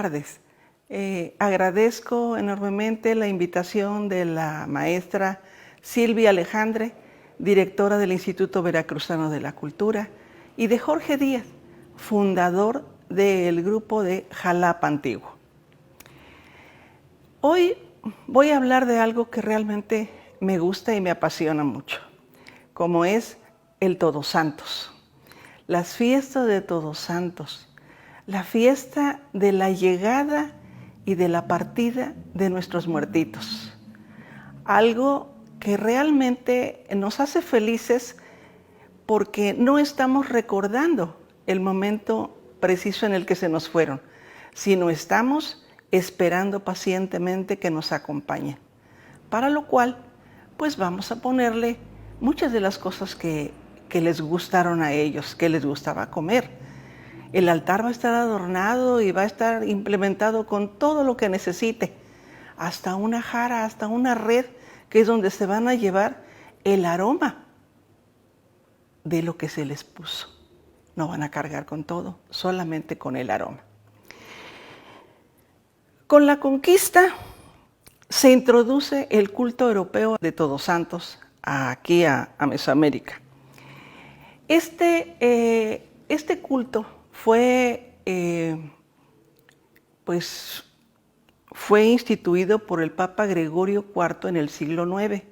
tardes. Agradezco enormemente la invitación de la maestra Silvia Alejandre, directora del Instituto Veracruzano de la Cultura, y de Jorge Díaz, fundador del grupo de Jalapa Antiguo. Hoy voy a hablar de algo que realmente me gusta y me apasiona mucho, como es el Todos Santos, las fiestas de Todos Santos, la fiesta de la llegada y de la partida de nuestros muertitos. Algo que realmente nos hace felices porque no estamos recordando el momento preciso en el que se nos fueron, sino estamos esperando pacientemente que nos acompañen. Para lo cual, pues vamos a ponerle muchas de las cosas que les gustaron a ellos, que les gustaba comer. El altar va a estar adornado y va a estar implementado con todo lo que necesite, hasta una jara, hasta una red, que es donde se van a llevar el aroma de lo que se les puso. No van a cargar con todo, solamente con el aroma. Con la conquista se introduce el culto europeo de Todos Santos aquí a Mesoamérica. Este culto fue instituido por el Papa Gregorio IV en el siglo IX.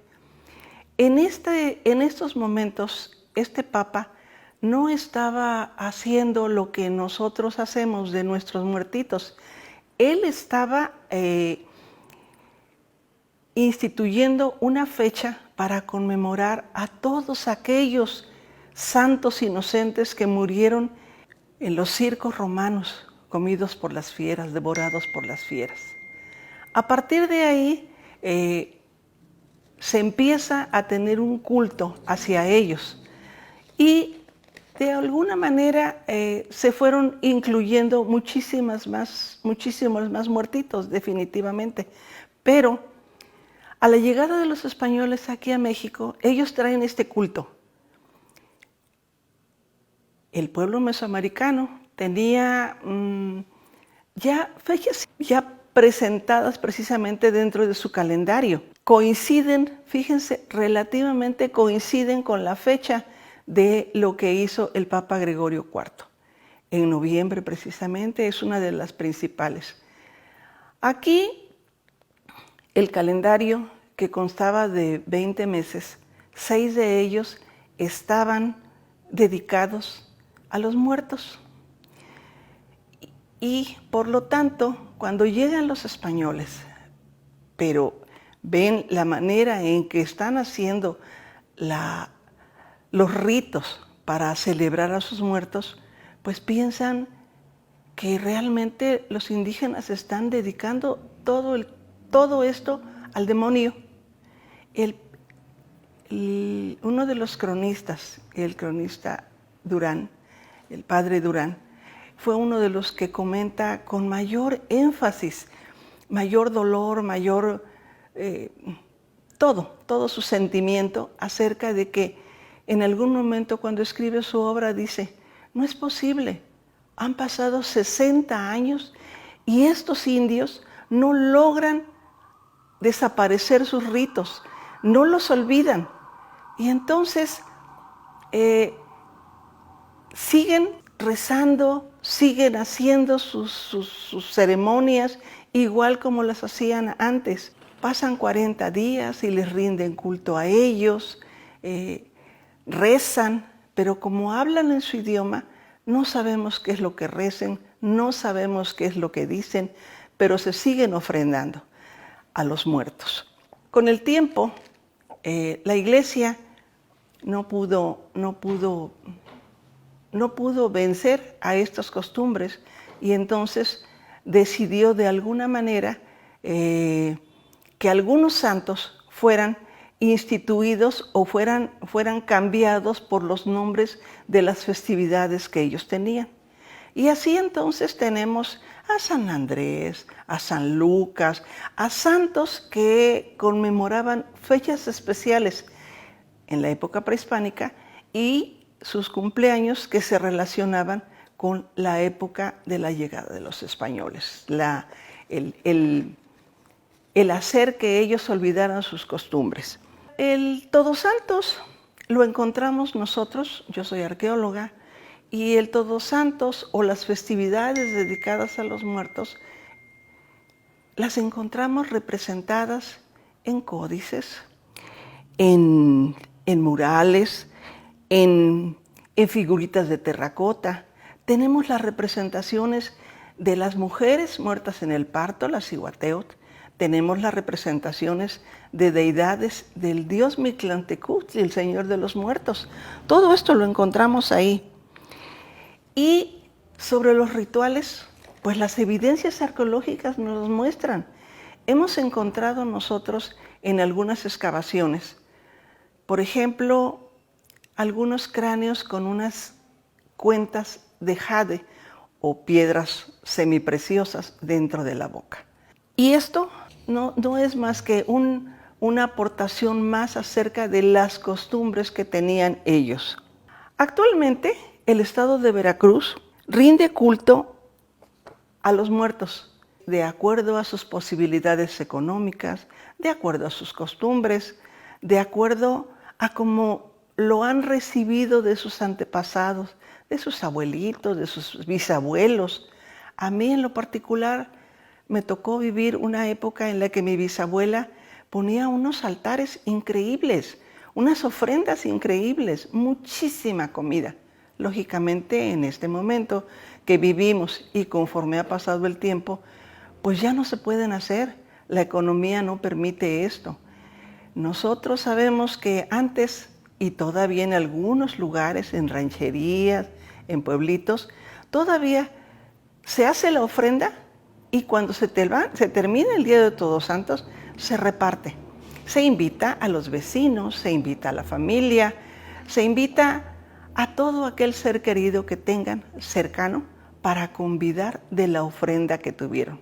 En estos momentos, este Papa no estaba haciendo lo que nosotros hacemos de nuestros muertitos. Él estaba instituyendo una fecha para conmemorar a todos aquellos santos inocentes que murieron en los circos romanos, comidos por las fieras, devorados por las fieras. A partir de ahí se empieza a tener un culto hacia ellos y de alguna manera se fueron incluyendo muchísimos más muertitos, definitivamente. Pero a la llegada de los españoles aquí a México, ellos traen este culto. El pueblo mesoamericano tenía ya fechas presentadas precisamente dentro de su calendario. Coinciden, fíjense, relativamente coinciden con la fecha de lo que hizo el Papa Gregorio IV. En noviembre precisamente es una de las principales. Aquí el calendario, que constaba de 20 meses, 6 de ellos estaban dedicados a los muertos. Y por lo tanto, cuando llegan los españoles, pero ven la manera en que están haciendo los ritos para celebrar a sus muertos, pues piensan que realmente los indígenas están dedicando todo esto al demonio. Uno de los cronistas, el cronista Durán, el padre Durán, fue uno de los que comenta con mayor énfasis, mayor dolor, mayor todo su sentimiento acerca de que en algún momento cuando escribe su obra dice: no es posible, han pasado 60 años y estos indios no logran desaparecer sus ritos, no los olvidan. Y entonces siguen rezando, siguen haciendo sus ceremonias igual como las hacían antes. Pasan 40 días y les rinden culto a ellos, rezan, pero como hablan en su idioma, no sabemos qué es lo que recen, no sabemos qué es lo que dicen, pero se siguen ofrendando a los muertos. Con el tiempo, la Iglesia no pudo vencer a estas costumbres y entonces decidió de alguna manera que algunos santos fueran instituidos o fueran cambiados por los nombres de las festividades que ellos tenían. Y así entonces tenemos a San Andrés, a San Lucas, a santos que conmemoraban fechas especiales en la época prehispánica y sus cumpleaños que se relacionaban con la época de la llegada de los españoles, el hacer que ellos olvidaran sus costumbres. El Todos Santos lo encontramos nosotros, yo soy arqueóloga, y el Todos Santos o las festividades dedicadas a los muertos las encontramos representadas en códices, en murales, en figuritas de terracota. Tenemos las representaciones de las mujeres muertas en el parto, las Cihuateotl. Tenemos las representaciones de deidades del dios Mictlantecutli, el señor de los muertos. Todo esto lo encontramos ahí. Y sobre los rituales, pues las evidencias arqueológicas nos los muestran. Hemos encontrado nosotros en algunas excavaciones, por ejemplo, algunos cráneos con unas cuentas de jade o piedras semipreciosas dentro de la boca. Y esto no es más que una aportación más acerca de las costumbres que tenían ellos. Actualmente, el estado de Veracruz rinde culto a los muertos, de acuerdo a sus posibilidades económicas, de acuerdo a sus costumbres, de acuerdo a cómo lo han recibido de sus antepasados, de sus abuelitos, de sus bisabuelos. A mí en lo particular me tocó vivir una época en la que mi bisabuela ponía unos altares increíbles, unas ofrendas increíbles, muchísima comida. Lógicamente, en este momento que vivimos y conforme ha pasado el tiempo, pues ya no se pueden hacer. La economía no permite esto. Nosotros sabemos que antes, y todavía en algunos lugares, en rancherías, en pueblitos, todavía se hace la ofrenda y cuando se termina el Día de Todos Santos, se reparte. Se invita a los vecinos, se invita a la familia, se invita a todo aquel ser querido que tengan cercano para convidar de la ofrenda que tuvieron.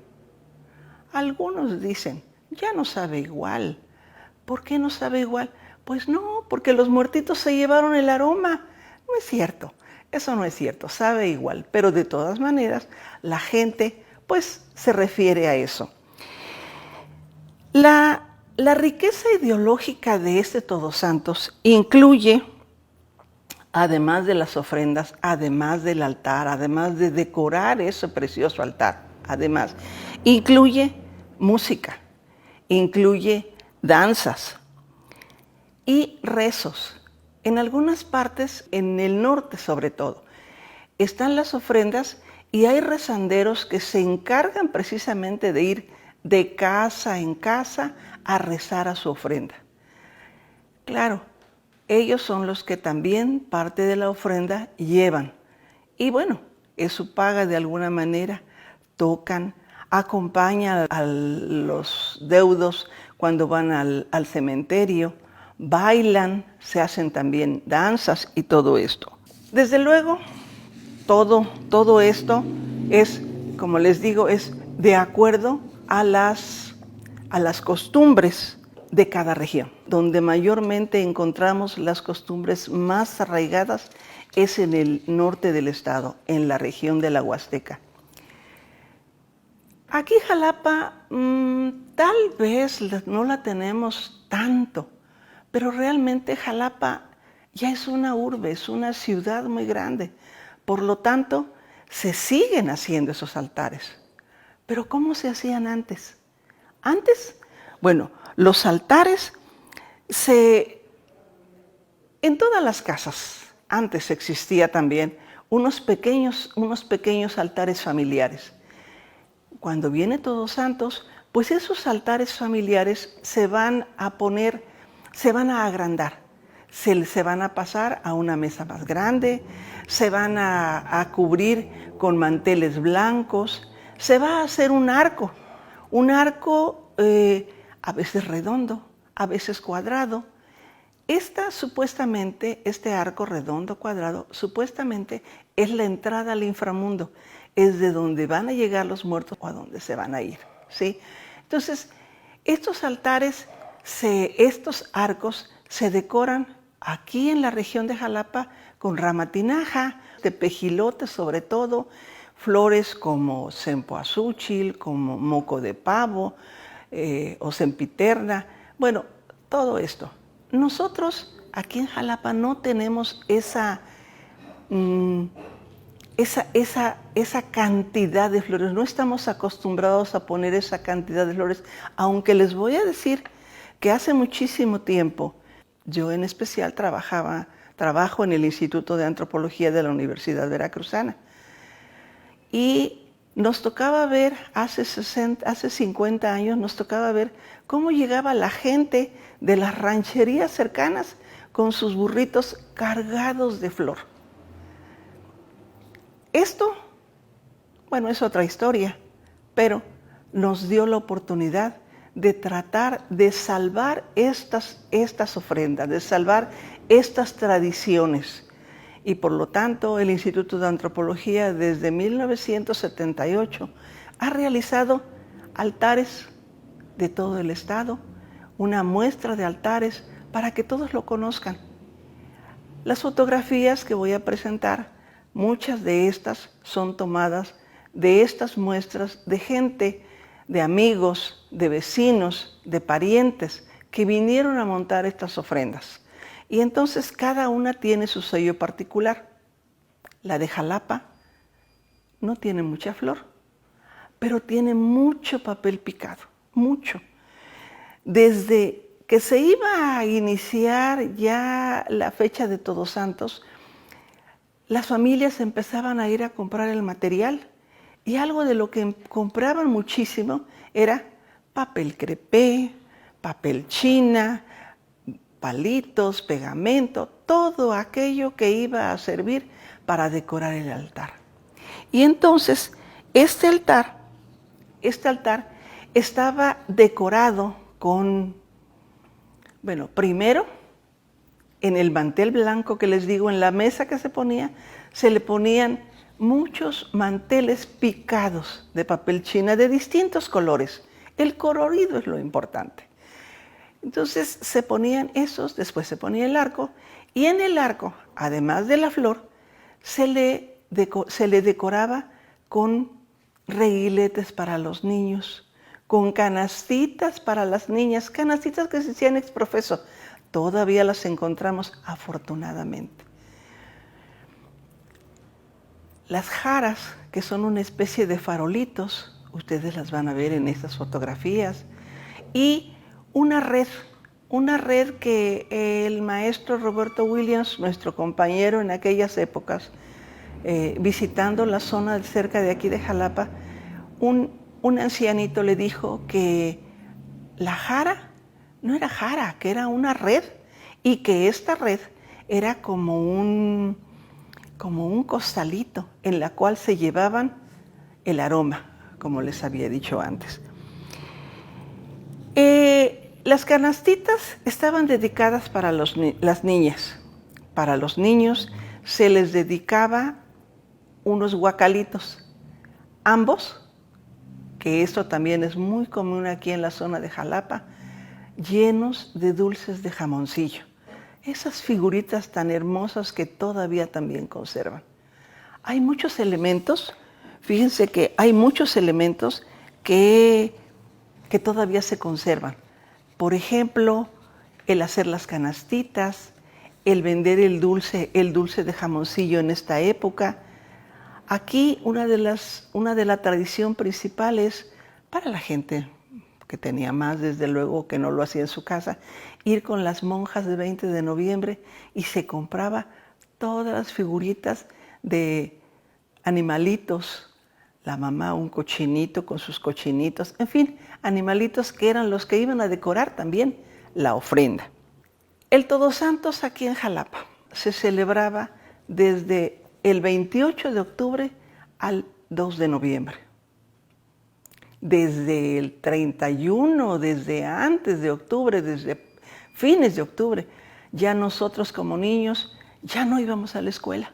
Algunos dicen, ya no sabe igual. ¿Por qué no sabe igual? Pues no, porque los muertitos se llevaron el aroma. No es cierto, eso no es cierto, sabe igual. Pero de todas maneras, la gente pues se refiere a eso. La riqueza ideológica de este Todos Santos incluye, además de las ofrendas, además del altar, además de decorar ese precioso altar, además, incluye música, incluye danzas y rezos. En algunas partes, en el norte sobre todo, están las ofrendas y hay rezanderos que se encargan precisamente de ir de casa en casa a rezar a su ofrenda. Claro, ellos son los que también parte de la ofrenda llevan. Y bueno, es su paga de alguna manera. Tocan, acompañan a los deudos cuando van al cementerio, bailan, se hacen también danzas y todo esto. Desde luego, todo esto es, como les digo, es de acuerdo a las costumbres de cada región. Donde mayormente encontramos las costumbres más arraigadas es en el norte del estado, en la región de la Huasteca. Aquí Jalapa tal vez no la tenemos tanto, pero realmente Jalapa ya es una urbe, es una ciudad muy grande. Por lo tanto, se siguen haciendo esos altares. Pero ¿cómo se hacían antes? Antes, bueno, los altares en todas las casas, antes existía también unos pequeños altares familiares. Cuando viene Todos Santos, pues esos altares familiares se van a agrandar, se van a pasar a una mesa más grande, se van a cubrir con manteles blancos, se va a hacer un arco a veces redondo, a veces cuadrado. Este arco redondo, cuadrado, supuestamente es la entrada al inframundo, es de donde van a llegar los muertos o a donde se van a ir, ¿sí? Entonces, estos altares, estos arcos se decoran Aquí en la región de Jalapa, con ramatinaja, tepejilote sobre todo, flores como cempoazúchil, como moco de pavo o sempiterna. Bueno, todo esto. Nosotros aquí en Jalapa no tenemos esa cantidad de flores, no estamos acostumbrados a poner esa cantidad de flores, aunque les voy a decir que hace muchísimo tiempo, yo en especial trabajo en el Instituto de Antropología de la Universidad Veracruzana, y nos tocaba ver, hace 50 años, nos tocaba ver cómo llegaba la gente de las rancherías cercanas con sus burritos cargados de flor. Esto, bueno, es otra historia, pero nos dio la oportunidad de tratar de salvar estas ofrendas, de salvar estas tradiciones. Y por lo tanto, el Instituto de Antropología desde 1978 ha realizado altares de todo el estado, una muestra de altares para que todos lo conozcan. Las fotografías que voy a presentar, muchas de estas son tomadas de estas muestras de gente, de amigos, de vecinos, de parientes que vinieron a montar estas ofrendas. Y entonces cada una tiene su sello particular. La de Jalapa no tiene mucha flor, pero tiene mucho papel picado, mucho. Desde que se iba a iniciar ya la fecha de Todos Santos, las familias empezaban a ir a comprar el material y algo de lo que compraban muchísimo era papel crepé, papel china, palitos, pegamento, todo aquello que iba a servir para decorar el altar. Y entonces este altar estaba decorado con, bueno, primero en el mantel blanco que les digo, en la mesa que se le ponían muchos manteles picados de papel china de distintos colores. El colorido es lo importante. Entonces se ponían esos, después se ponía el arco, y en el arco, además de la flor, se le decoraba con reguiletes para los niños, con canastitas para las niñas, canastitas que se hacían ex profeso. Todavía las encontramos, afortunadamente. Las jaras, que son una especie de farolitos, ustedes las van a ver en estas fotografías, y una red que el maestro Roberto Williams, nuestro compañero en aquellas épocas, visitando la zona cerca de aquí de Jalapa, un ancianito le dijo que la jara no era jara, que era una red, y que esta red era como un costalito en la cual se llevaban el aroma, como les había dicho antes. Las canastitas estaban dedicadas para las niñas. Para los niños se les dedicaba unos guacalitos, ambos, que esto también es muy común aquí en la zona de Jalapa, llenos de dulces de jamoncillo. Esas figuritas tan hermosas que todavía también conservan. Hay muchos elementos, fíjense que hay muchos elementos que todavía se conservan. Por ejemplo, el hacer las canastitas, el vender el dulce de jamoncillo en esta época. Aquí una de la tradición principal es para la gente que tenía más, desde luego que no lo hacía en su casa, ir con las monjas de 20 de noviembre y se compraba todas las figuritas de animalitos, la mamá un cochinito con sus cochinitos, en fin, animalitos que eran los que iban a decorar también la ofrenda. El Todos Santos aquí en Jalapa se celebraba desde el 28 de octubre al 2 de noviembre. Desde el 31, desde antes de octubre, desde fines de octubre, ya nosotros como niños ya no íbamos a la escuela.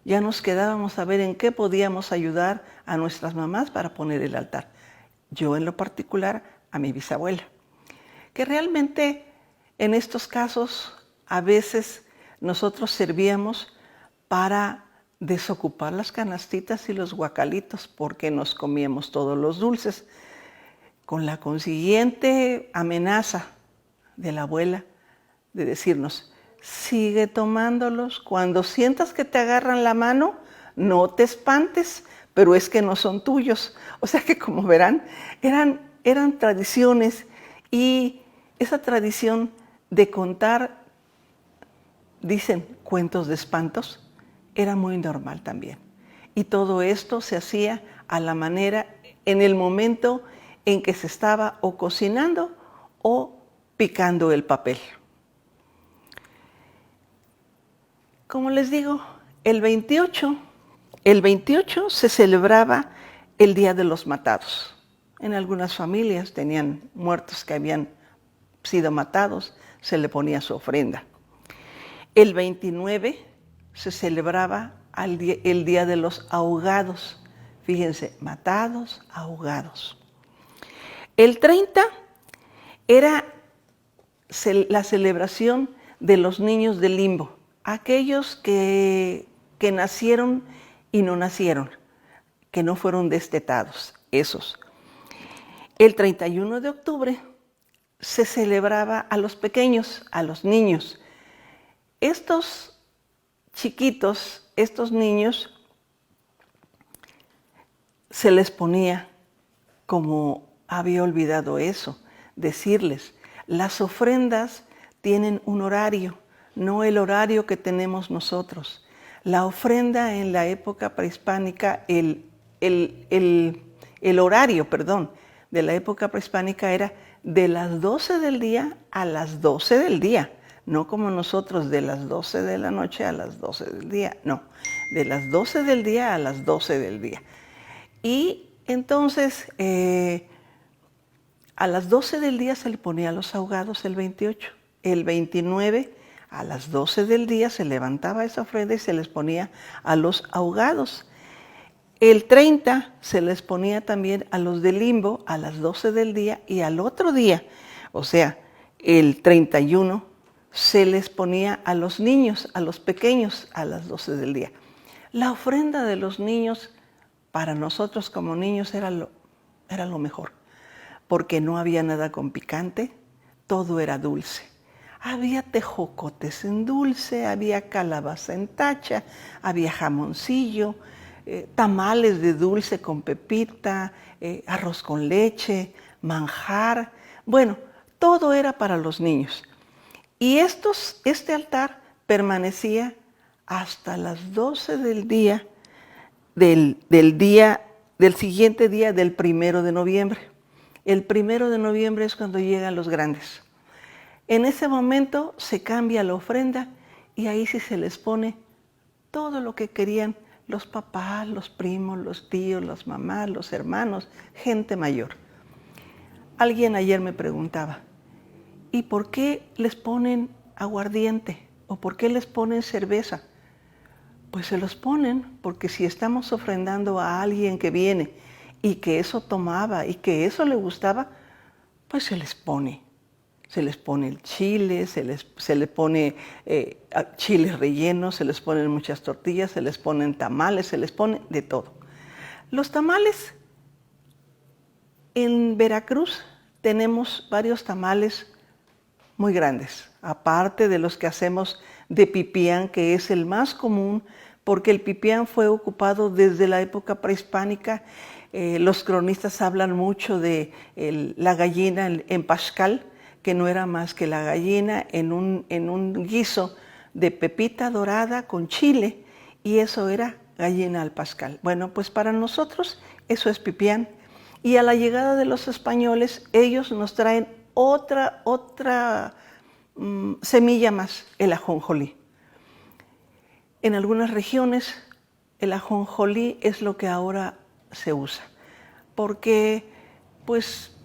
Ya nos quedábamos a ver en qué podíamos ayudar a nuestras mamás para poner el altar. Yo en lo particular a mi bisabuela, que realmente en estos casos a veces nosotros servíamos para desocupar las canastitas y los guacalitos porque nos comíamos todos los dulces, con la consiguiente amenaza de la abuela de decirnos: sigue tomándolos, cuando sientas que te agarran la mano, no te espantes, pero es que no son tuyos. O sea que, como verán, eran tradiciones, y esa tradición de contar, dicen, cuentos de espantos, era muy normal también. Y todo esto se hacía a la manera, en el momento en que se estaba o cocinando o picando el papel. Como les digo, el 28 se celebraba el Día de los Matados. En algunas familias tenían muertos que habían sido matados, se le ponía su ofrenda. El 29 se celebraba el Día de los Ahogados. Fíjense, matados, ahogados. El 30 era la celebración de los niños del limbo, aquellos que nacieron y no nacieron, que no fueron destetados, esos. El 31 de octubre se celebraba a los pequeños, a los niños. Estos chiquitos, estos niños, se les ponía, como había olvidado eso, decirles, las ofrendas tienen un horario, no el horario que tenemos nosotros. La ofrenda en la época prehispánica, el horario, de la época prehispánica era de las 12 del día a las 12 del día. No como nosotros de las 12 de la noche a las 12 del día, no, de las 12 del día a las 12 del día. Y entonces, a las 12 del día se le ponía a los ahogados el 28. El 29, a las 12 del día, se levantaba esa ofrenda y se les ponía a los ahogados. El 30 se les ponía también a los de limbo a las 12 del día, y al otro día, o sea, el 31, se les ponía a los niños, a los pequeños, a las 12 del día. La ofrenda de los niños, para nosotros como niños, era lo mejor, porque no había nada con picante, todo era dulce. Había tejocotes en dulce, había calabaza en tacha, había jamoncillo, tamales de dulce con pepita, arroz con leche, manjar. Bueno, todo era para los niños. Y este altar permanecía hasta las 12 del día, del siguiente día, del 1 de noviembre. El 1 de noviembre es cuando llegan los grandes. En ese momento se cambia la ofrenda y ahí sí se les pone todo lo que querían los papás, los primos, los tíos, las mamás, los hermanos, gente mayor. Alguien ayer me preguntaba, ¿y por qué les ponen aguardiente? ¿O por qué les ponen cerveza? Pues se los ponen porque si estamos ofrendando a alguien que viene y que eso tomaba y que eso le gustaba, pues se les pone. Se les pone el chile, se les pone chiles rellenos, se les ponen muchas tortillas, se les ponen tamales, se les pone de todo. Los tamales, en Veracruz tenemos varios tamales muy grandes, aparte de los que hacemos de pipián, que es el más común, porque el pipián fue ocupado desde la época prehispánica. Los cronistas hablan mucho de la gallina en Paschal, que no era más que la gallina en un guiso de pepita dorada con chile, y eso era gallina al Paschal. Bueno, pues para nosotros eso es pipián. Y a la llegada de los españoles, ellos nos traen otra semilla más, el ajonjolí. En algunas regiones el ajonjolí es lo que ahora se usa, porque pues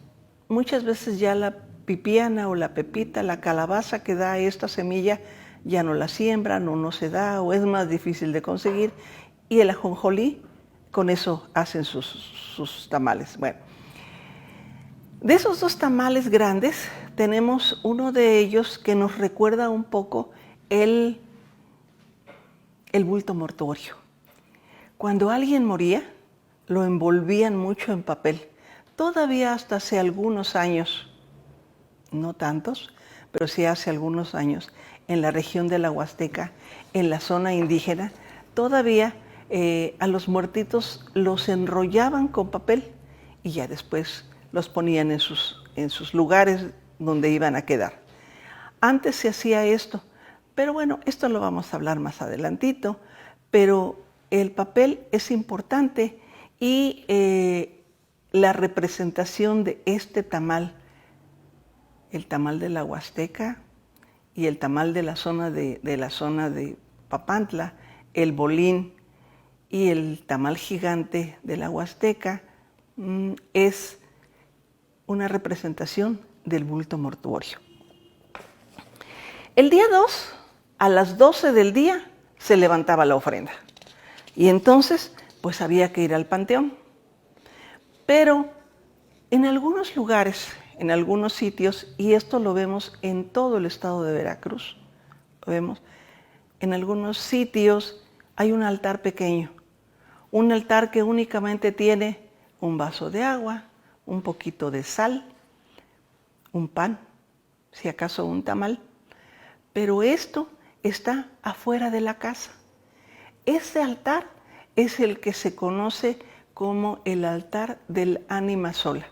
muchas veces ya la pipiana o la pepita, la calabaza que da esta semilla, ya no la siembran o no se da o es más difícil de conseguir, y el ajonjolí, con eso hacen sus tamales. Bueno, de esos dos tamales grandes, tenemos uno de ellos que nos recuerda un poco el bulto mortuorio. Cuando alguien moría, lo envolvían mucho en papel. Todavía hasta hace algunos años, no tantos, pero sí hace algunos años, en la región de la Huasteca, en la zona indígena, todavía a los muertitos los enrollaban con papel y ya después los ponían en sus lugares donde iban a quedar. Antes se hacía esto, pero bueno, esto lo vamos a hablar más adelantito, pero el papel es importante y la representación de este tamal, el tamal de la Huasteca y el tamal de la zona de Papantla, el bolín y el tamal gigante de la Huasteca, es una representación del bulto mortuorio. El día 2, a las 12 del día, se levantaba la ofrenda. Y entonces, pues había que ir al panteón. Pero en algunos lugares, en algunos sitios, y esto lo vemos en todo el estado de Veracruz, lo vemos, en algunos sitios hay un altar pequeño, un altar que únicamente tiene un vaso de agua, un poquito de sal, un pan, si acaso un tamal, pero esto está afuera de la casa. Ese altar es el que se conoce como el altar del ánima sola,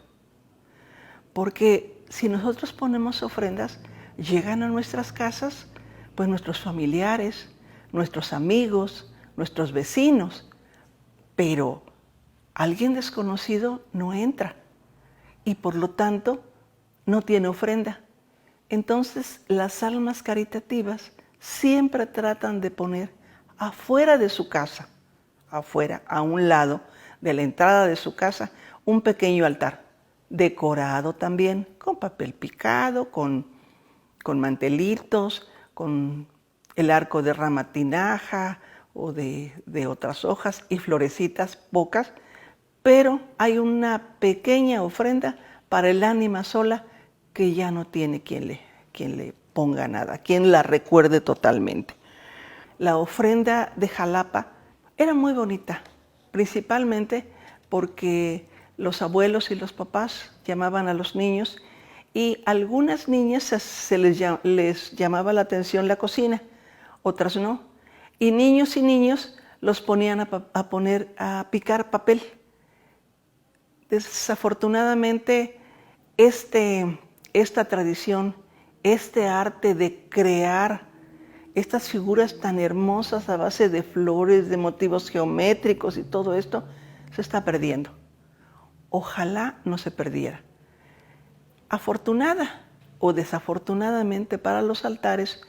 porque si nosotros ponemos ofrendas, llegan a nuestras casas, pues nuestros familiares, nuestros amigos, nuestros vecinos, pero alguien desconocido no entra y por lo tanto no tiene ofrenda. Entonces las almas caritativas siempre tratan de poner afuera de su casa, afuera, a un lado de la entrada de su casa, un pequeño altar, decorado también con papel picado, con mantelitos, con el arco de rama tinaja o de otras hojas y florecitas pocas, pero hay una pequeña ofrenda para el ánima sola que ya no tiene quien le ponga nada, quien la recuerde totalmente. La ofrenda de Jalapa era muy bonita, principalmente porque los abuelos y los papás llamaban a los niños y a algunas niñas se les llamaba la atención la cocina, otras no. Y niños los ponían a picar papel. Desafortunadamente, esta tradición, este arte de crear estas figuras tan hermosas a base de flores, de motivos geométricos y todo esto, se está perdiendo. Ojalá no se perdiera. Afortunada o desafortunadamente para los altares,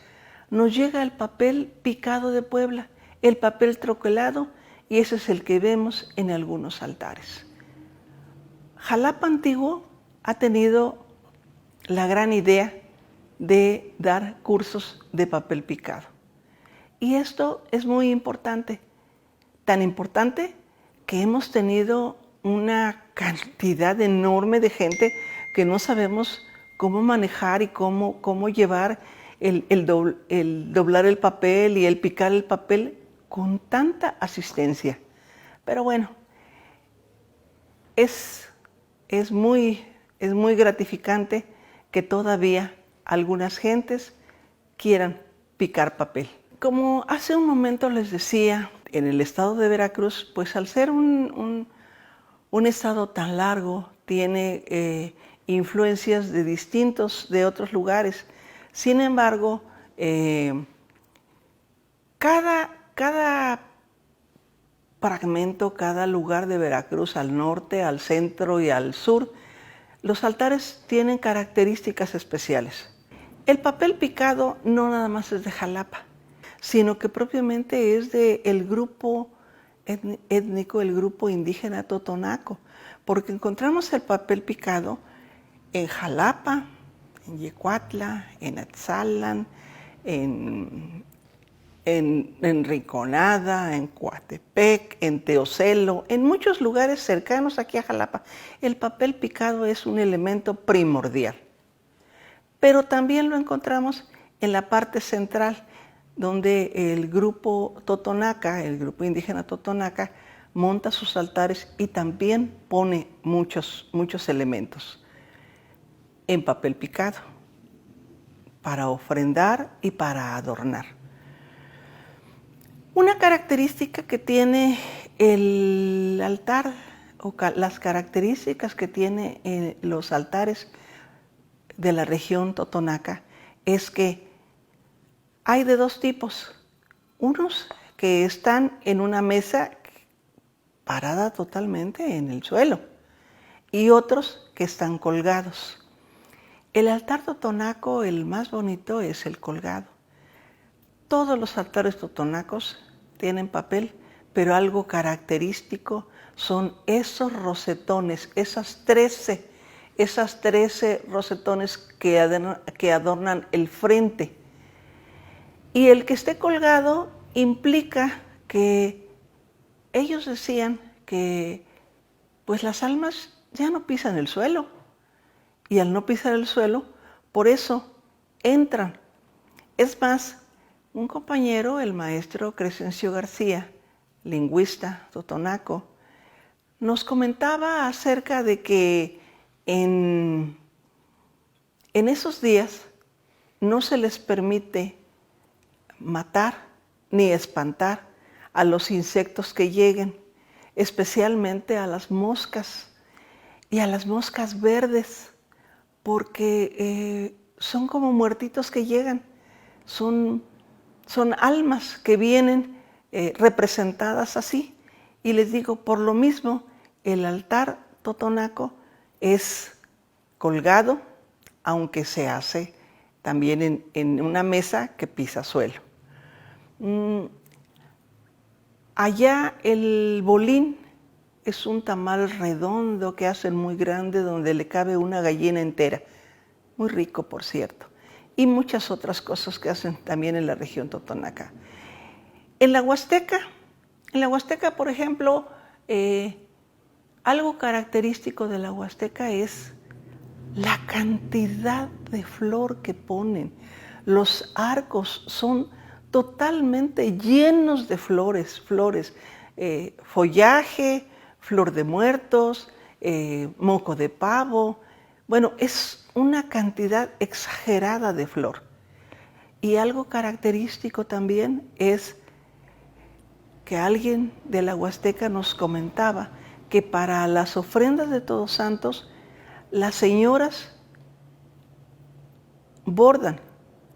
nos llega el papel picado de Puebla, el papel troquelado, y ese es el que vemos en algunos altares. Jalapa Antiguo ha tenido la gran idea de dar cursos de papel picado. Y esto es muy importante, tan importante que hemos tenido una cantidad enorme de gente que no sabemos cómo manejar y cómo llevar el doblar el papel y el picar el papel con tanta asistencia. Pero bueno, es muy gratificante que todavía algunas gentes quieran picar papel. Como hace un momento les decía, en el estado de Veracruz, pues al ser un estado tan largo, tiene influencias de otros lugares. Sin embargo, cada fragmento, cada lugar de Veracruz, al norte, al centro y al sur, los altares tienen características especiales. El papel picado no nada más es de Jalapa, sino que propiamente es del grupo étnico, el grupo indígena totonaco, porque encontramos el papel picado en Jalapa, en Yecuatla, en Atzalan, en Rinconada, en Coatepec, en Teocelo, en muchos lugares cercanos aquí a Jalapa. El papel picado es un elemento primordial. pero también lo encontramos en la parte central, donde el grupo totonaca, el grupo indígena totonaca, monta sus altares y también pone muchos elementos en papel picado para ofrendar y para adornar. Una característica que tiene el altar, o las características que tiene los altares de la región totonaca, es que hay de dos tipos. Unos que están en una mesa parada totalmente en el suelo y otros que están colgados. El altar totonaco, el más bonito, es el colgado. Todos los altares totonacos tienen papel, pero algo característico son esos rosetones, esas 13 rosetones que adornan el frente. Y el que esté colgado implica que ellos decían que pues las almas ya no pisan el suelo. Y al no pisar el suelo, por eso entran. Es más, un compañero, el maestro Crescencio García, lingüista totonaco, nos comentaba acerca de que en esos días no se les permite matar ni espantar a los insectos que lleguen, especialmente a las moscas y a las moscas verdes, porque son como muertitos que llegan, son almas que vienen representadas así. Y les digo, por lo mismo, el altar totonaco es colgado, aunque se hace también en una mesa que pisa suelo. Allá el bolín es un tamal redondo que hacen muy grande donde le cabe una gallina entera. Muy rico, por cierto. Y muchas otras cosas que hacen también en la región totonaca. En la Huasteca, por ejemplo, algo característico de la Huasteca es la cantidad de flor que ponen. Los arcos son totalmente llenos de flores, follaje, flor de muertos, moco de pavo. Bueno, es una cantidad exagerada de flor. Y algo característico también es que alguien de la Huasteca nos comentaba que para las ofrendas de Todos Santos, las señoras bordan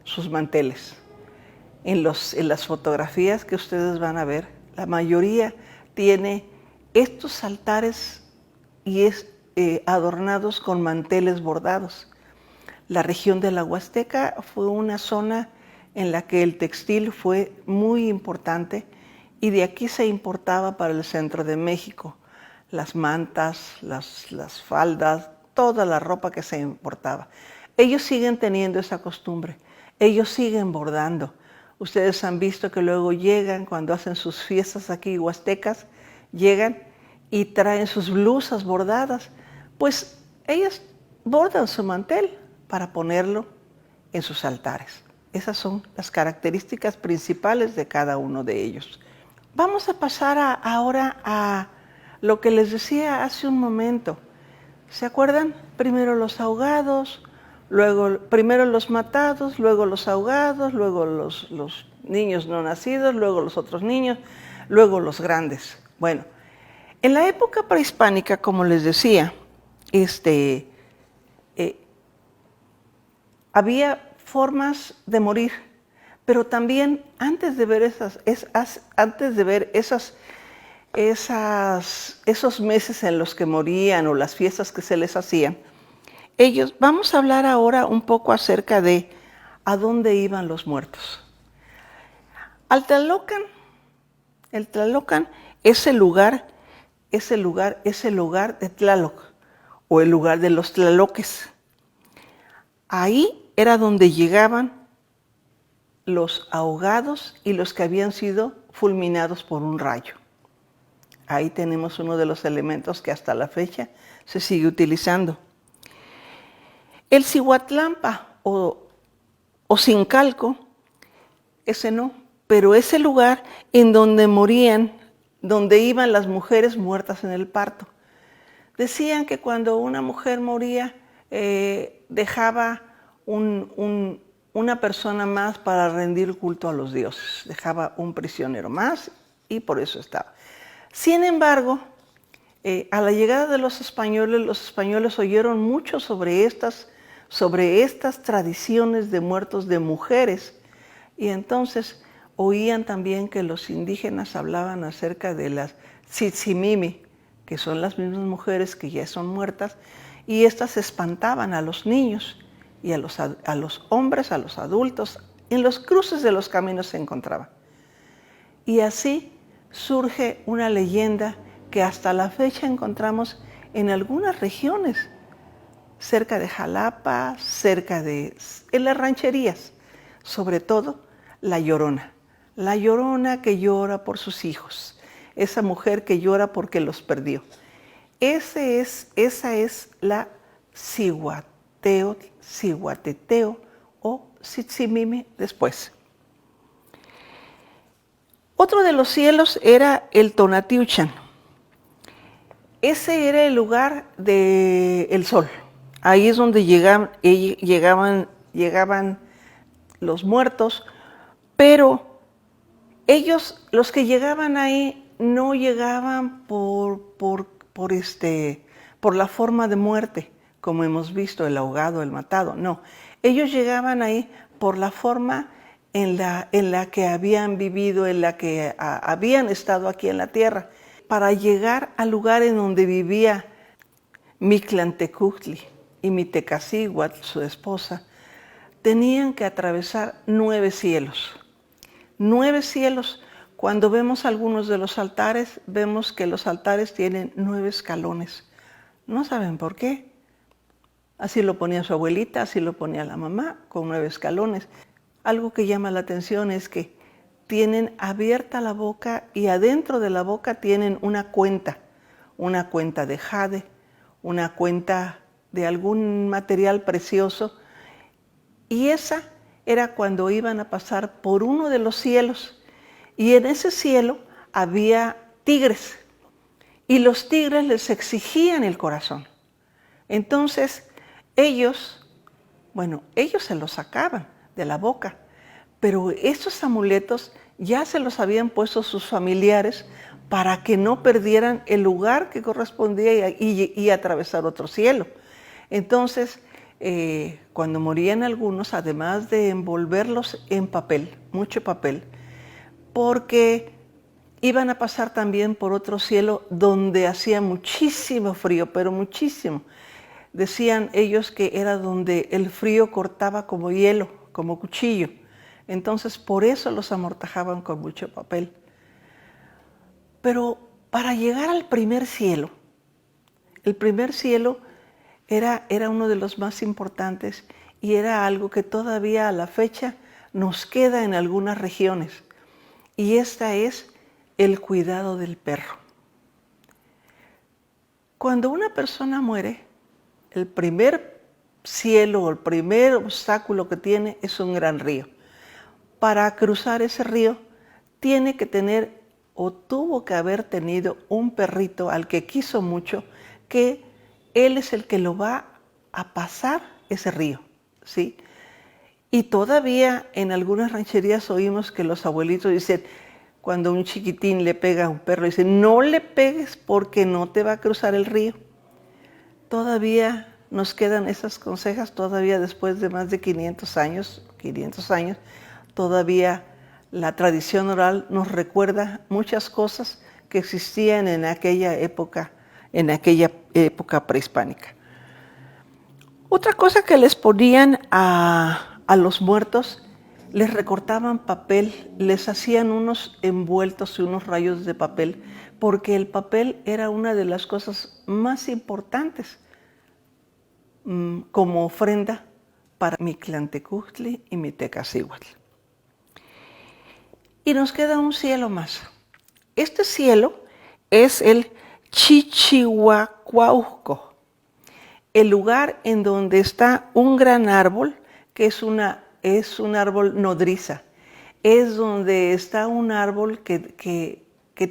sus manteles. En las fotografías que ustedes van a ver, la mayoría tiene estos altares y adornados con manteles bordados. La región de la Huasteca fue una zona en la que el textil fue muy importante y de aquí se importaba para el centro de México. Las mantas, las faldas, toda la ropa que se importaba. Ellos siguen teniendo esa costumbre, ellos siguen bordando. Ustedes han visto que luego llegan, cuando hacen sus fiestas aquí huastecas, llegan y traen sus blusas bordadas. Pues ellas bordan su mantel para ponerlo en sus altares. Esas son las características principales de cada uno de ellos. Vamos a pasar ahora a lo que les decía hace un momento. ¿Se acuerdan? Primero los ahogados, primero los matados, luego los ahogados, luego los niños no nacidos, luego los otros niños, luego los grandes. Bueno, en la época prehispánica, como les decía, había formas de morir, pero también antes de ver esos meses en los que morían o las fiestas que se les hacían, vamos a hablar ahora un poco acerca de a dónde iban los muertos. El Tlalocan es el lugar de Tlaloc, o el lugar de los tlaloques. Ahí era donde llegaban los ahogados y los que habían sido fulminados por un rayo. Ahí tenemos uno de los elementos que hasta la fecha se sigue utilizando. El Cihuatlampa o Zincalco, ese no, pero ese lugar en donde morían, donde iban las mujeres muertas en el parto. Decían que cuando una mujer moría, dejaba una persona más para rendir culto a los dioses, dejaba un prisionero más y por eso estaba. Sin embargo, a la llegada de los españoles oyeron mucho sobre estas tradiciones de muertos de mujeres, y entonces oían también que los indígenas hablaban acerca de las tzitzimimi, que son las mismas mujeres que ya son muertas, y estas espantaban a los niños y a los hombres, a los adultos. En los cruces de los caminos se encontraban. Y así surge una leyenda que hasta la fecha encontramos en algunas regiones, cerca de Jalapa, en las rancherías, sobre todo la Llorona que llora por sus hijos, esa mujer que llora porque los perdió. Esa es la Cihuateteo o Tzitzimimi después. Otro de los cielos era el Tonatiuhcan. Ese era el lugar del sol. Ahí es donde llegaban los muertos, pero ellos, los que llegaban ahí, no llegaban por la forma de muerte, como hemos visto, el ahogado, el matado. No, ellos llegaban ahí por la forma en la que habían vivido, en la que habían estado aquí en la tierra. Para llegar al lugar en donde vivía Mictlantecuhtli y Mitecacihuatl, su esposa, tenían que atravesar 9 cielos. 9 cielos. Cuando vemos algunos de los altares, vemos que los altares tienen 9 escalones. No saben por qué. Así lo ponía su abuelita, así lo ponía la mamá, con 9 escalones. Algo que llama la atención es que tienen abierta la boca y adentro de la boca tienen una cuenta de jade, una cuenta de algún material precioso, y esa era cuando iban a pasar por uno de los cielos, y en ese cielo había tigres, y los tigres les exigían el corazón. Entonces ellos se los sacaban de la boca, pero esos amuletos ya se los habían puesto sus familiares para que no perdieran el lugar que correspondía y atravesar otro cielo. Entonces, cuando morían algunos, además de envolverlos en papel, mucho papel, porque iban a pasar también por otro cielo donde hacía muchísimo frío, pero muchísimo. Decían ellos que era donde el frío cortaba como hielo, como cuchillo. Entonces, por eso los amortajaban con mucho papel. Pero para llegar al primer cielo, el primer cielo era uno de los más importantes y era algo que todavía a la fecha nos queda en algunas regiones. Y esta es el cuidado del perro. Cuando una persona muere, el primer cielo o el primer obstáculo que tiene es un gran río. Para cruzar ese río tiene que tener o tuvo que haber tenido un perrito al que quiso mucho, que él es el que lo va a pasar ese río, ¿sí? Y todavía en algunas rancherías oímos que los abuelitos dicen, cuando un chiquitín le pega a un perro, dicen, no le pegues porque no te va a cruzar el río. Todavía nos quedan esas consejas, todavía después de más de 500 años, todavía la tradición oral nos recuerda muchas cosas que existían en aquella época prehispánica. Otra cosa que les ponían a los muertos, les recortaban papel, les hacían unos envueltos y unos rayos de papel, porque el papel era una de las cosas más importantes como ofrenda para Mictlantecuhtli y Mitecacihuatl. Y nos queda un cielo más. Este cielo es el Chichihuacuauhco, el lugar en donde está un gran árbol que es un árbol nodriza. Es donde está un árbol que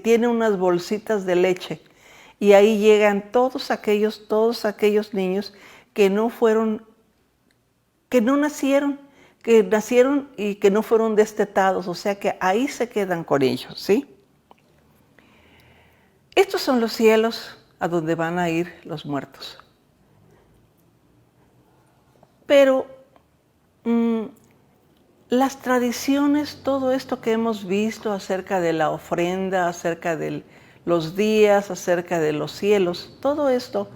tiene unas bolsitas de leche. Y ahí llegan todos aquellos niños que no nacieron, que nacieron y que no fueron destetados, o sea que ahí se quedan con ellos, ¿sí? Estos son los cielos a donde van a ir los muertos. Pero las tradiciones, todo esto que hemos visto acerca de la ofrenda, acerca de los días, acerca de los cielos, todo esto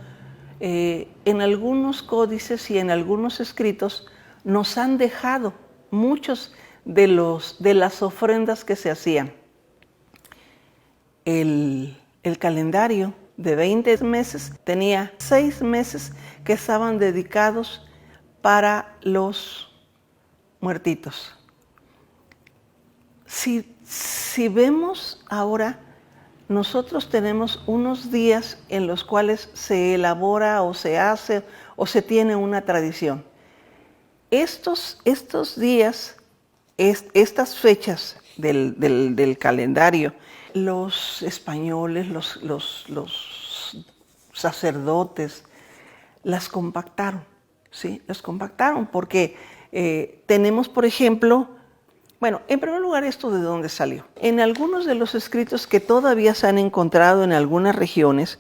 en algunos códices y en algunos escritos nos han dejado muchos de las ofrendas que se hacían. El calendario de 20 meses tenía 6 meses que estaban dedicados para los muertitos. Si vemos ahora, nosotros tenemos unos días en los cuales se elabora o se hace o se tiene una tradición. Estos días, estas fechas del calendario, los españoles, los sacerdotes, las compactaron, ¿sí? Las compactaron porque tenemos, por ejemplo, bueno, en primer lugar, ¿esto de dónde salió? En algunos de los escritos que todavía se han encontrado en algunas regiones,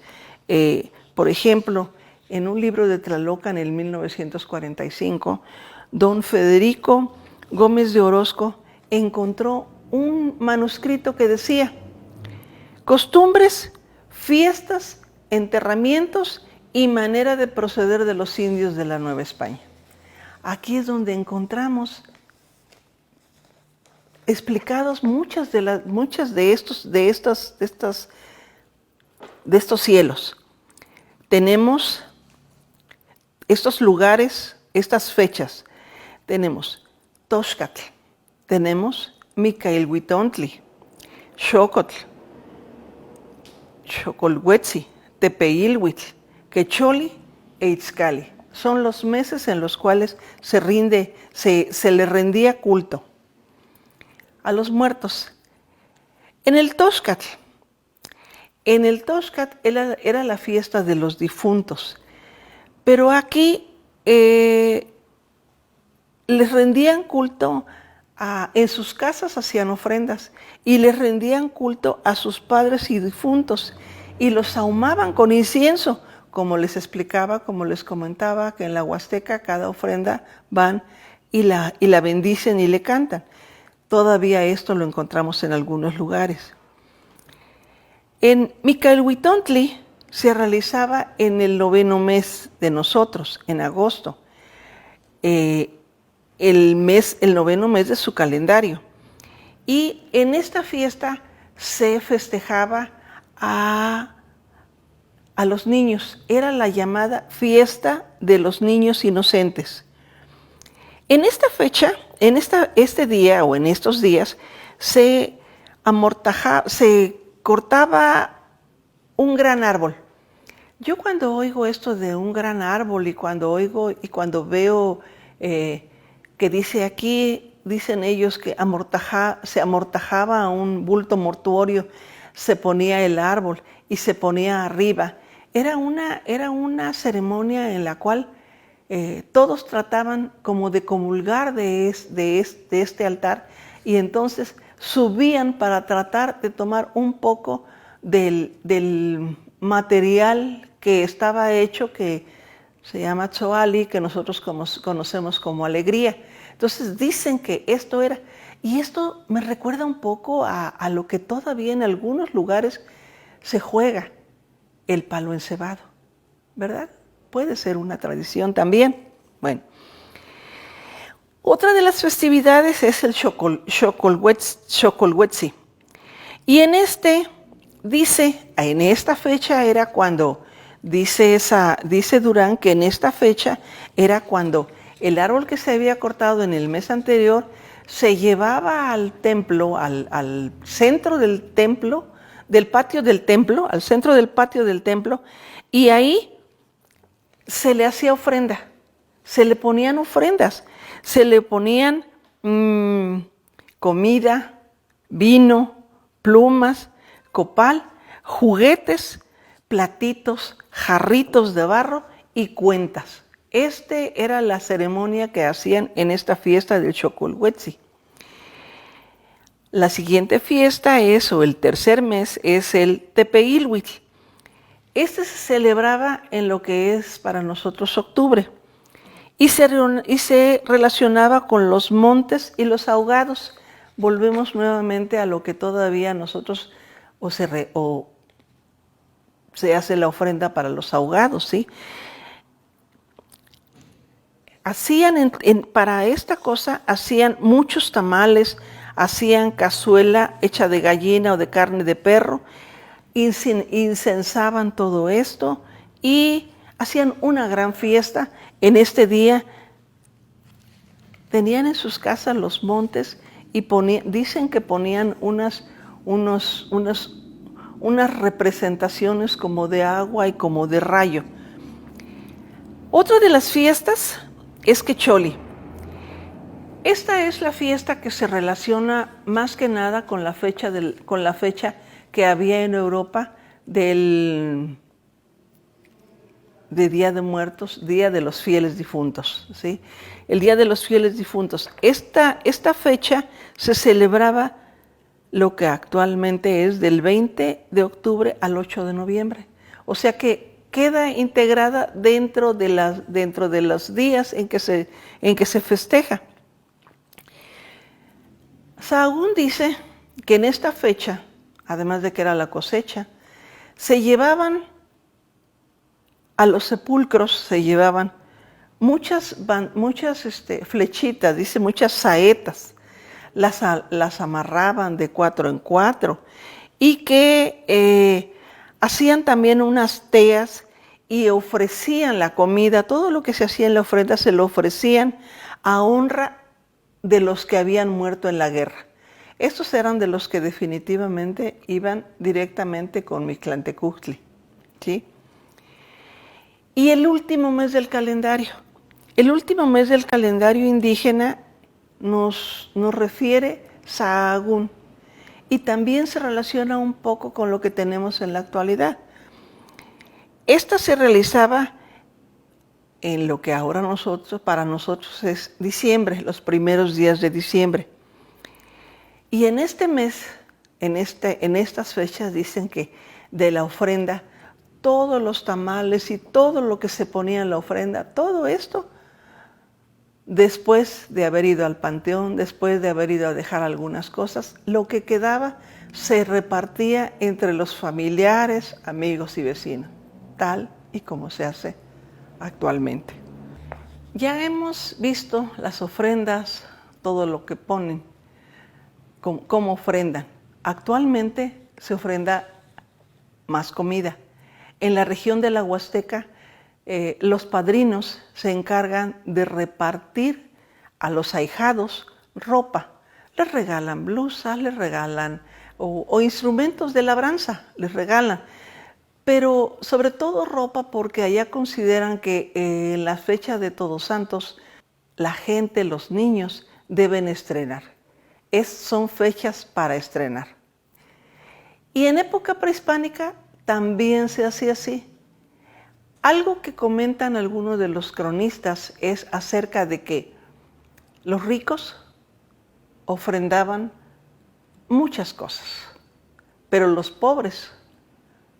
por ejemplo, en un libro de Tlalocan en el 1945, don Federico Gómez de Orozco encontró un manuscrito que decía: costumbres, fiestas, enterramientos y manera de proceder de los indios de la Nueva España. Aquí es donde encontramos explicados muchos de estos cielos. Tenemos estos lugares, estas fechas. Tenemos Toxcatl, tenemos Micailhuitontli, Xocotl, Xocolhuetzi, Tepeilhuitl, Quecholi e Itzcali. Son los meses en los cuales se le rendía culto a los muertos. En el Toxcatl era la fiesta de los difuntos, pero aquí les rendían culto, en sus casas hacían ofrendas y les rendían culto a sus padres y difuntos y los ahumaban con incienso, como les explicaba, como les comentaba, que en la Huasteca cada ofrenda van y la bendicen y le cantan. Todavía esto lo encontramos en algunos lugares. En Micailhuitontli se realizaba en el 9º mes de nosotros, en agosto, el 9º mes de su calendario. Y en esta fiesta se festejaba a los niños. Era la llamada fiesta de los niños inocentes. En esta fecha, este día o en estos días, se cortaba un gran árbol. Yo cuando oigo esto de un gran árbol y cuando veo que dice aquí, dicen ellos que se amortajaba a un bulto mortuorio, se ponía el árbol y se ponía arriba. Era una ceremonia en la cual todos trataban como de comulgar de este altar y entonces subían para tratar de tomar un poco del material que estaba hecho, que se llama tzoali, que nosotros conocemos como alegría. Entonces dicen que esto era, y esto me recuerda un poco a lo que todavía en algunos lugares se juega, el palo encebado, ¿verdad? Puede ser una tradición también. Bueno, otra de las festividades es el Xocolhuetzi. Y en esta fecha era cuando, dice Durán, que en esta fecha era cuando el árbol que se había cortado en el mes anterior se llevaba al templo, al centro del templo, del patio del templo, al centro del patio del templo, y ahí se le hacía ofrenda, se le ponían ofrendas, Se le ponían comida, vino, plumas, copal, juguetes, platitos, jarritos de barro y cuentas. Era la ceremonia que hacían en esta fiesta del Xocolhuetzi. La siguiente fiesta o el tercer mes, es el Tepeilhuitl. Este se celebraba en lo que es para nosotros octubre y se relacionaba con los montes y los ahogados. Volvemos nuevamente a lo que todavía nosotros se hace la ofrenda para los ahogados, ¿sí? Para esta cosa hacían muchos tamales, hacían cazuela hecha de gallina o de carne de perro, incensaban todo esto y hacían una gran fiesta. En este día tenían en sus casas los montes y dicen que ponían unas representaciones como de agua y como de rayo. Otra de las fiestas es Quecholi. Esta es la fiesta que se relaciona más que nada con la fecha que había en Europa de Día de Muertos, Día de los Fieles Difuntos, ¿sí? El Día de los Fieles Difuntos. Esta fecha se celebraba lo que actualmente es del 20 de octubre al 8 de noviembre. O sea que queda integrada dentro de los días en que se festeja. Sahagún dice que en esta fecha, además de que era la cosecha, se llevaban a los sepulcros, muchas flechitas, dice, muchas saetas, las amarraban de 4 en 4 y que hacían también unas teas y ofrecían la comida. Todo lo que se hacía en la ofrenda se lo ofrecían a honra de los que habían muerto en la guerra. Estos eran de los que definitivamente iban directamente con Mictlantecutli, ¿sí? Y el último mes del calendario indígena nos refiere Sahagún y también se relaciona un poco con lo que tenemos en la actualidad. Esta se realizaba en lo que ahora para nosotros es diciembre, los primeros días de diciembre. Y en este mes, en estas fechas, dicen que de la ofrenda, todos los tamales y todo lo que se ponía en la ofrenda, todo esto, después de haber ido al panteón, después de haber ido a dejar algunas cosas, lo que quedaba se repartía entre los familiares, amigos y vecinos, tal y como se hace actualmente. Ya hemos visto las ofrendas, todo lo que ponen, cómo ofrendan. Actualmente se ofrenda más comida. En la región de la Huasteca, los padrinos se encargan de repartir a los ahijados ropa. Les regalan blusas, les regalan o instrumentos de labranza, les regalan. Pero sobre todo ropa, porque allá consideran que en la fecha de Todos Santos la gente, los niños, deben estrenar. Son fechas para estrenar. Y en época prehispánica también se hacía así. Algo que comentan algunos de los cronistas es acerca de que los ricos ofrendaban muchas cosas, pero los pobres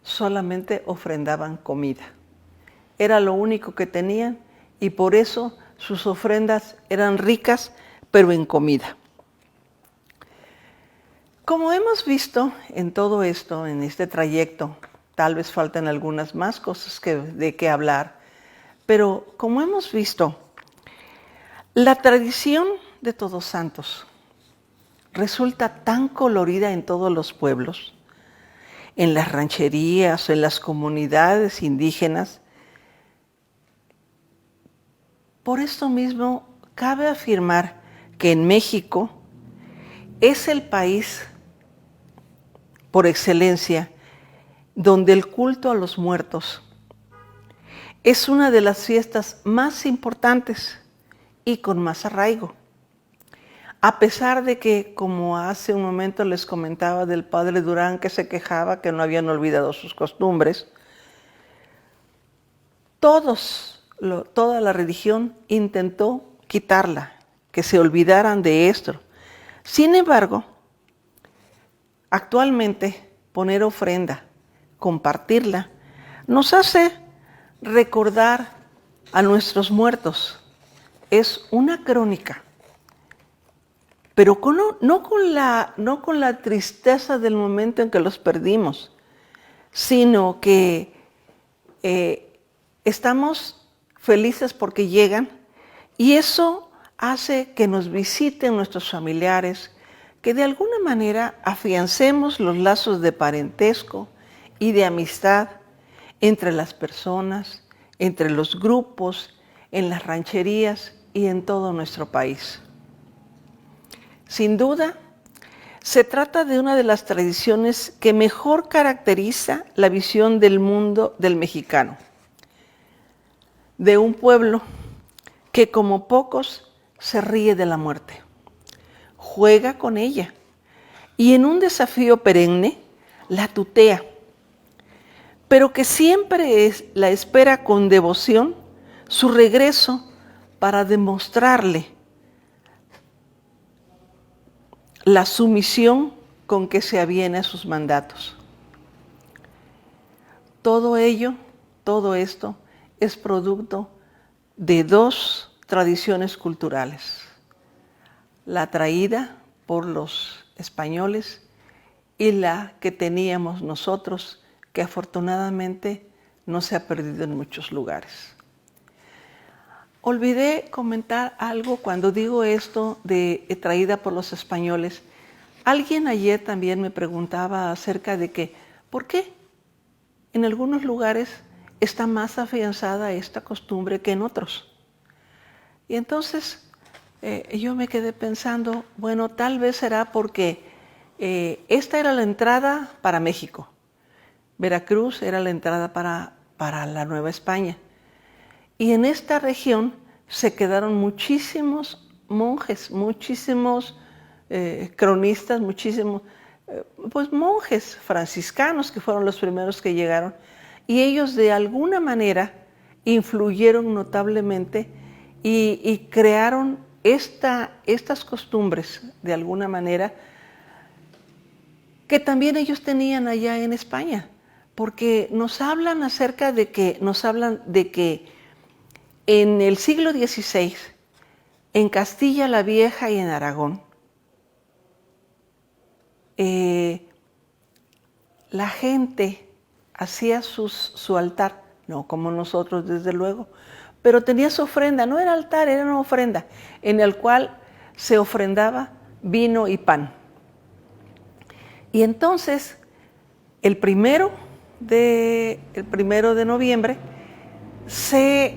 solamente ofrendaban comida. Era lo único que tenían y por eso sus ofrendas eran ricas, pero en comida. Como hemos visto en todo esto, en este trayecto, tal vez faltan algunas más cosas de qué hablar, pero como hemos visto, la tradición de Todos Santos resulta tan colorida en todos los pueblos, en las rancherías, en las comunidades indígenas. Por esto mismo, cabe afirmar que en México es el país por excelencia donde el culto a los muertos es una de las fiestas más importantes y con más arraigo. A pesar de que, como hace un momento les comentaba del padre Durán, que se quejaba que no habían olvidado sus costumbres, toda la religión intentó quitarla, que se olvidaran de esto. Sin embargo, actualmente poner ofrenda, compartirla, nos hace recordar a nuestros muertos. Es una crónica, pero no con la tristeza del momento en que los perdimos, sino que estamos felices porque llegan y eso hace que nos visiten nuestros familiares, que de alguna manera afiancemos los lazos de parentesco y de amistad entre las personas, entre los grupos, en las rancherías y en todo nuestro país. Sin duda, se trata de una de las tradiciones que mejor caracteriza la visión del mundo del mexicano, de un pueblo que como pocos se ríe de la muerte, juega con ella y en un desafío perenne la tutea, pero que siempre la espera con devoción su regreso para demostrarle la sumisión con que se aviene a sus mandatos. Todo esto es producto de dos tradiciones culturales, la traída por los españoles y la que teníamos nosotros, que afortunadamente no se ha perdido en muchos lugares. Olvidé comentar algo cuando digo esto de traída por los españoles. Alguien ayer también me preguntaba acerca de que, ¿por qué en algunos lugares está más afianzada esta costumbre que en otros? Y entonces yo me quedé pensando, bueno, tal vez será porque esta era la entrada para México. Veracruz era la entrada para la Nueva España. Y en esta región se quedaron muchísimos monjes, muchísimos cronistas, muchísimos monjes franciscanos que fueron los primeros que llegaron. Y ellos de alguna manera influyeron notablemente y crearon estas costumbres de alguna manera que también ellos tenían allá en España. Porque nos hablan de que en el siglo XVI, en Castilla la Vieja y en Aragón, la gente hacía su altar, no como nosotros desde luego, pero tenía su ofrenda, no era altar, era una ofrenda, en el cual se ofrendaba vino y pan. Y entonces, el primero de noviembre, se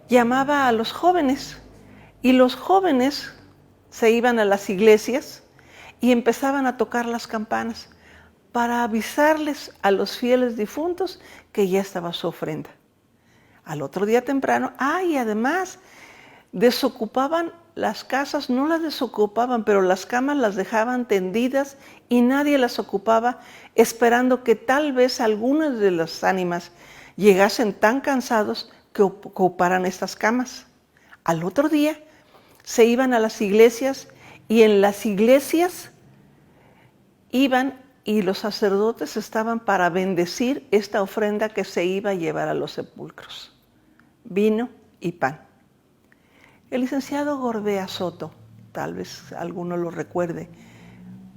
llamaba a los jóvenes y los jóvenes se iban a las iglesias y empezaban a tocar las campanas para avisarles a los fieles difuntos que ya estaba su ofrenda. Al otro día temprano, y además desocupaban las casas, no las desocupaban, pero las camas las dejaban tendidas y nadie las ocupaba, esperando que tal vez algunas de las ánimas llegasen tan cansados que ocuparan estas camas. Al otro día se iban a las iglesias y en las iglesias iban y los sacerdotes estaban para bendecir esta ofrenda que se iba a llevar a los sepulcros. Vino y pan. El licenciado Gorbea Soto, tal vez alguno lo recuerde,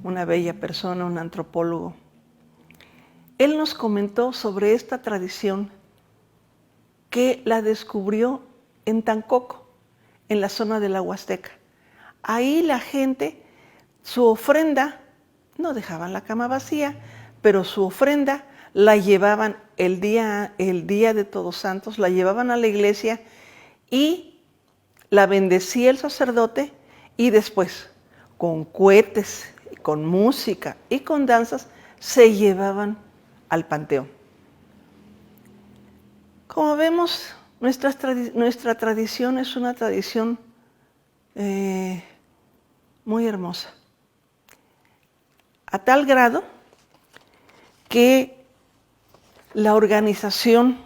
una bella persona, un antropólogo. Él nos comentó sobre esta tradición que la descubrió en Tancoco, en la zona de la Huasteca. Ahí la gente, su ofrenda, no dejaban la cama vacía, pero su ofrenda la llevaban el día de Todos Santos, la llevaban a la iglesia y la bendecía el sacerdote y después, con cohetes, con música y con danzas, se llevaban al panteón. Como vemos, nuestra tradición es una tradición muy hermosa. A tal grado que la Organización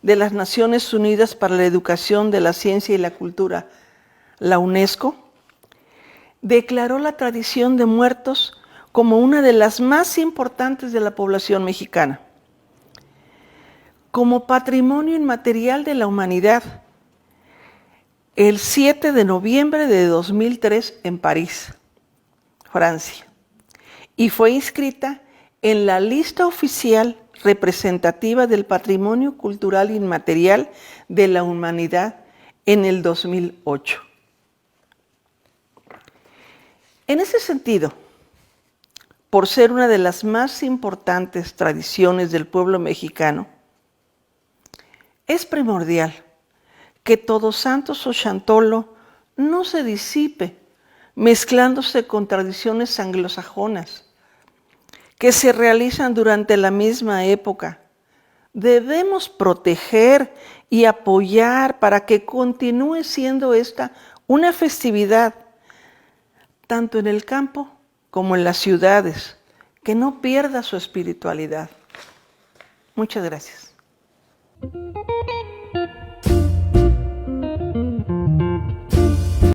de las Naciones Unidas para la Educación de la Ciencia y la Cultura, la UNESCO, declaró la tradición de muertos como una de las más importantes de la población mexicana, como patrimonio inmaterial de la humanidad, el 7 de noviembre de 2003 en París, Francia, y fue inscrita en la lista oficial representativa del patrimonio cultural inmaterial de la humanidad en el 2008. En ese sentido, por ser una de las más importantes tradiciones del pueblo mexicano, es primordial que Todos Santos o Chantolo no se disipe mezclándose con tradiciones anglosajonas que se realizan durante la misma época. Debemos proteger y apoyar para que continúe siendo esta una festividad, tanto en el campo como en las ciudades, que no pierda su espiritualidad. Muchas gracias.